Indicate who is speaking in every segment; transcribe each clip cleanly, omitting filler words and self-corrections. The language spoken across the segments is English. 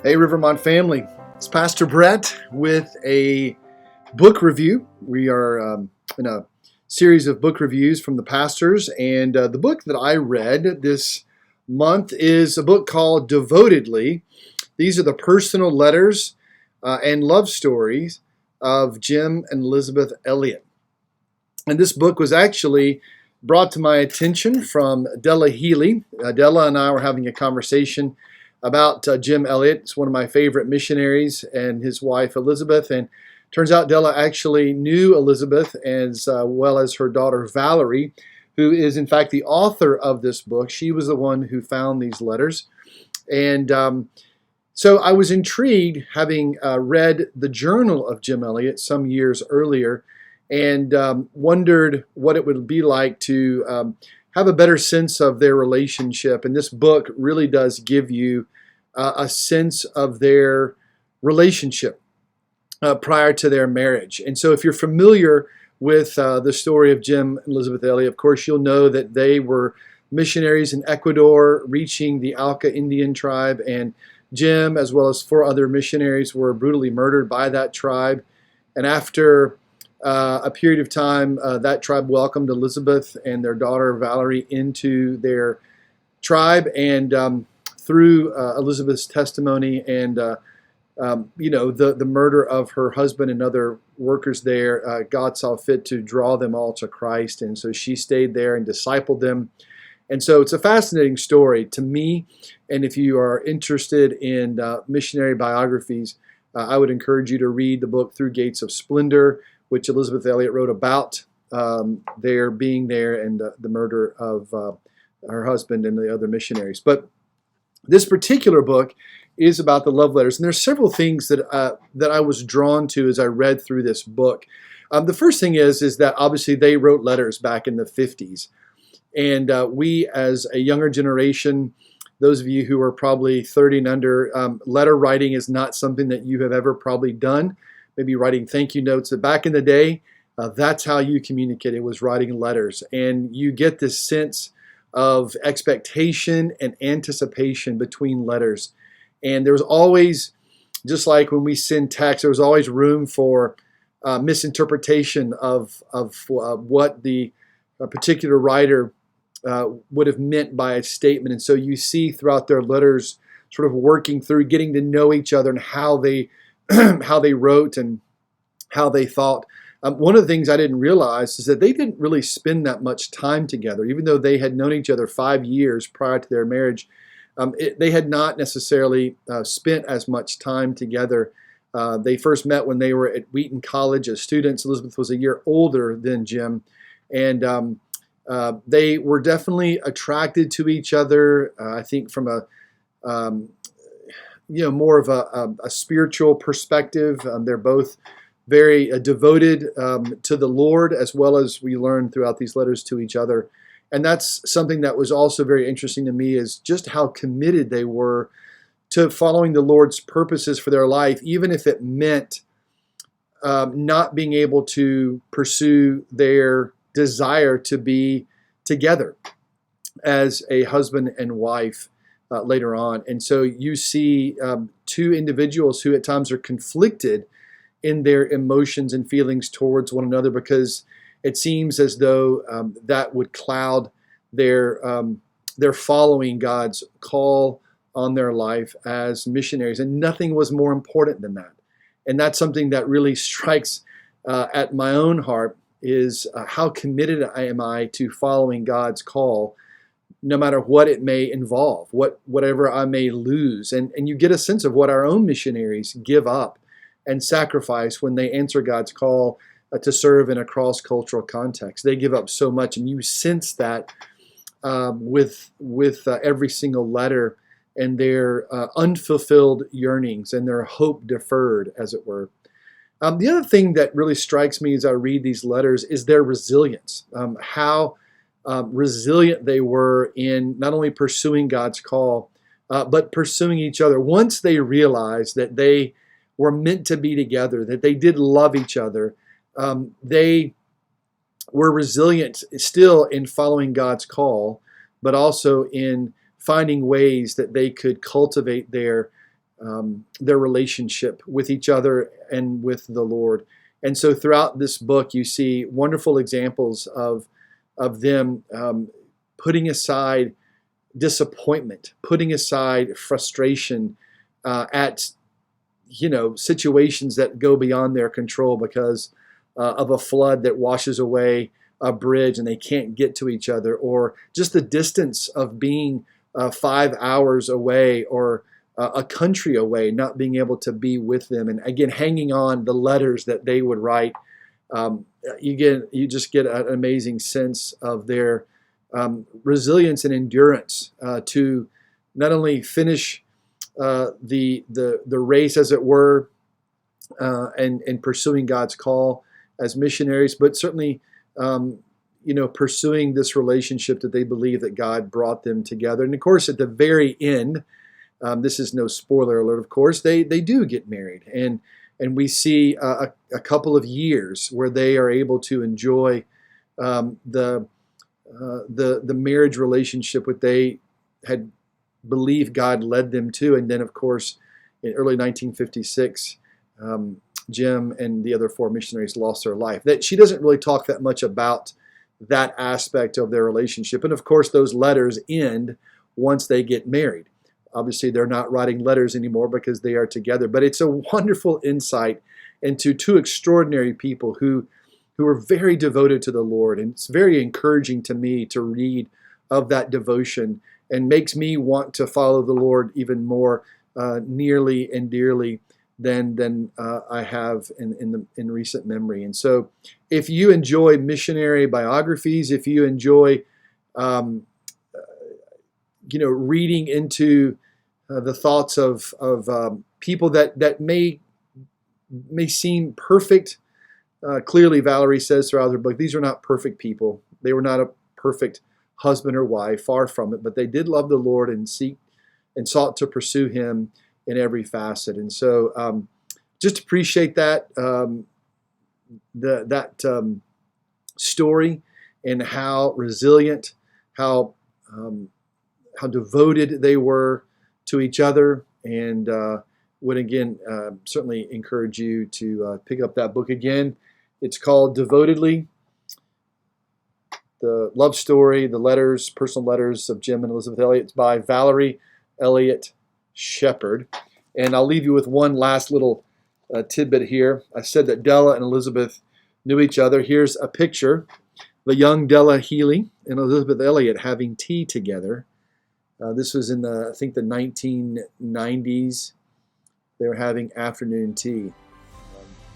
Speaker 1: Hey, Rivermont family. It's Pastor Brett with a book review. We are in a series of book reviews from the pastors, and the book that I read this month is a book called Devotedly. These are the personal letters and love stories of Jim and Elisabeth Elliot. And this book was actually brought to my attention from Della Healy. Della and I were having a conversation about Jim Elliot. It's one of my favorite missionaries, and his wife Elisabeth. And turns out Della actually knew Elisabeth as well as her daughter Valerie, who is in fact the author of this book. She was the one who found these letters. And so I was intrigued, having read the journal of Jim Elliot some years earlier, and wondered what it would be like to have a better sense of their relationship. And this book really does give you a sense of their relationship prior to their marriage. And so if you're familiar with the story of Jim and Elisabeth Elliot, of course, you'll know that they were missionaries in Ecuador, reaching the Alca Indian tribe, and Jim, as well as 4 other missionaries, were brutally murdered by that tribe. And after a period of time, that tribe welcomed Elisabeth and their daughter Valerie into their tribe, and through Elisabeth's testimony and the murder of her husband and other workers there, God saw fit to draw them all to Christ, and so she stayed there and discipled them. And so it's a fascinating story to me. And if you are interested in missionary biographies, I would encourage you to read the book Through Gates of Splendor, which Elisabeth Elliot wrote about their being there and the murder of her husband and the other missionaries. But this particular book is about the love letters, and there's several things that I was drawn to as I read through this book. The first thing is that obviously they wrote letters back in the 50s, and we as a younger generation, those of you who are probably 30 and under, letter writing is not something that you have ever probably done. Maybe writing thank you notes. But back in the day, that's how you communicated, was writing letters. And you get this sense of expectation and anticipation between letters. And there was always, just like when we send text, there was always room for misinterpretation of what the particular writer would have meant by a statement. And so you see throughout their letters sort of working through, getting to know each other and how they how they wrote and how they thought. One of the things I didn't realize is that they didn't really spend that much time together, even though they had known each other 5 years prior to their marriage. They had not necessarily spent as much time together. They first met when they were at Wheaton College as students. Elisabeth was a year older than Jim, and they were definitely attracted to each other. I think from a more of a spiritual perspective. They're both very devoted to the Lord, as well as we learn throughout these letters to each other. And that's something that was also very interesting to me, is just how committed they were to following the Lord's purposes for their life, even if it meant not being able to pursue their desire to be together as a husband and wife later on. And so you see 2 individuals who at times are conflicted in their emotions and feelings towards one another, because it seems as though that would cloud their following God's call on their life as missionaries. And nothing was more important than that. And that's something that really strikes at my own heart, is how committed am I to following God's call, no matter what it may involve, whatever I may lose. And you get a sense of what our own missionaries give up and sacrifice when they answer God's call to serve in a cross-cultural context. They give up so much, and you sense that with every single letter, and their unfulfilled yearnings and their hope deferred, as it were. The other thing that really strikes me as I read these letters is their resilience, how resilient they were in not only pursuing God's call, but pursuing each other. Once they realized that they were meant to be together, that they did love each other, they were resilient still in following God's call, but also in finding ways that they could cultivate their their relationship with each other and with the Lord. And so throughout this book, you see wonderful examples of them putting aside disappointment, putting aside frustration at situations that go beyond their control because of a flood that washes away a bridge and they can't get to each other, or just the distance of being 5 hours away or a country away, not being able to be with them, and again hanging on the letters that they would write. You just get an amazing sense of their resilience and endurance to not only finish the race, as it were, and pursuing God's call as missionaries, but certainly pursuing this relationship that they believe that God brought them together. And of course, at the very end, this is no spoiler alert, of course, they do get married, and we see a couple of years where they are able to enjoy the marriage relationship that they had believed God led them to. And then, of course, in early 1956, Jim and the other 4 missionaries lost their life. That she doesn't really talk that much about that aspect of their relationship. And of course, those letters end once they get married. Obviously, they're not writing letters anymore because they are together. But it's a wonderful insight into 2 extraordinary people who are very devoted to the Lord. And it's very encouraging to me to read of that devotion, and makes me want to follow the Lord even more nearly and dearly than I have in recent memory. And so, if you enjoy missionary biographies, if you enjoy reading into the thoughts of people that may seem perfect. Clearly, Valerie says throughout her book, these are not perfect people. They were not a perfect husband or wife, far from it, but they did love the Lord and sought to pursue Him in every facet. And so, just appreciate that story, and how resilient, how devoted they were to each other, and would again certainly encourage you to pick up that book again. It's called Devotedly: The Love Story, the Letters, Personal Letters of Jim and Elisabeth Elliot. It's by Valerie Elliot Shepherd. And I'll leave you with one last little tidbit here. I said that Della and Elizabeth knew each other. Here's a picture: the young Della Healy and Elisabeth Elliot having tea together. This was in the 1990s. They were having afternoon tea.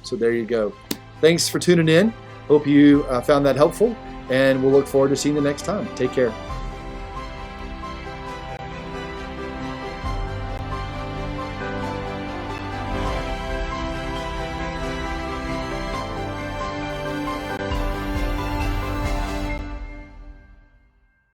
Speaker 1: So there you go. Thanks for tuning in. Hope you found that helpful, and we'll look forward to seeing you next time. Take care.